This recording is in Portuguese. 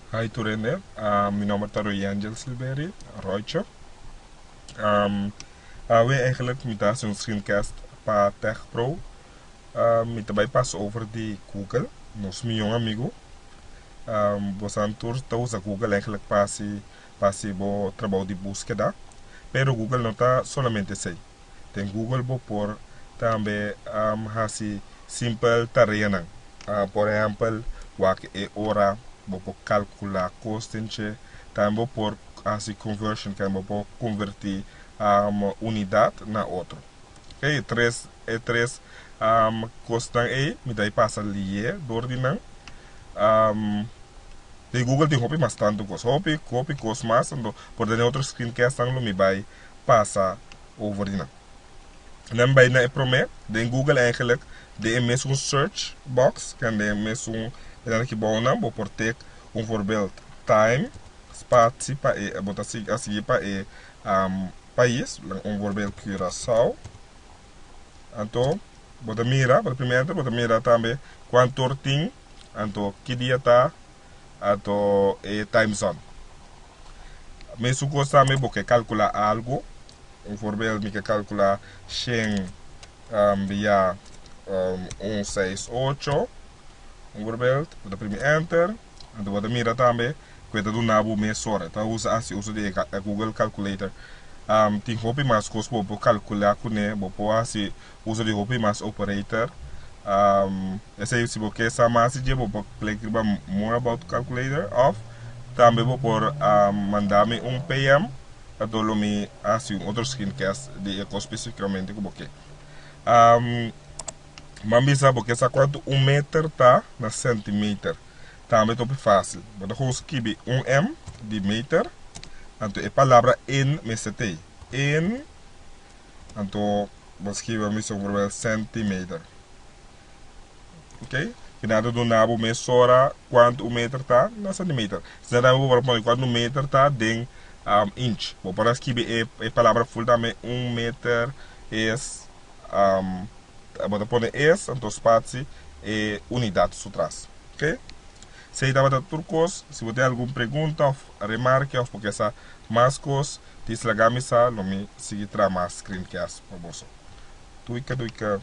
Hi Turende, mijn naam is Roy Angel Silveri, Royce. We eigenlijk met een screencast para Tech Pro. Met bypass over die Google, nos mi jong amigo. Vos tour tá usa Google eigenlijk pasi bo trabalho de búsqueda. Pero Google não está solamente sei. Tem Google bo por também hasi simple tareas. Por exemplo, wak e hora bo por calcular custenche, também por assim conversion que bo por convertir unidade na outro. E três costan e me daí passa ali door die nang. De Google tem hopi mas tanto hopi cos mas ando por dentro outro screencast ang me vai passa over die nang. Dan bijna e prome, de Google eigenlijk de mesmo search box, kan de mesmo dan que bom não, por ter voorbeeld time, spatie pa e, bota assim pa e país, voorbeeld Curaçao. Então, bota mira, para primeiro bota mira também quanto tem, então que dia tá, então e time zone. Mesmo coisa também porque calcular algo, voorbeeld me que calcular 100 via 168, voorbeeld, bota primeiro enter, então bota mira também, coisa do nabo mês hora, então usa de Google Calculator. Tem hopi mas coisa para calcular com né, para assim usa de hopi mas operator. Essa aí se você sabe mais de para clicar more about calculator off, também vou por mandar-me PM, então me assim outro screencast de especificamente como que. Mas sabe porque essa quanto meter tá na centímetro, também é fácil. Mas eu escrever M de meter. Então, a palavra in me setei. In, então, vou escrever por centímetro. Ok? Que nada do nabo me sora quanto o metro está na centímetro. Se nada vou para quanto o metro está em inch. Vou para escrever a palavra full também 1 metro é vou pôr então espaço e unidade atrás. Ok? Se estava da turcos, se você tem alguma pergunta ou remarca ou porque essa mais coisas, diz lá gamisa, não me seguir mais screencast para você. Tuica.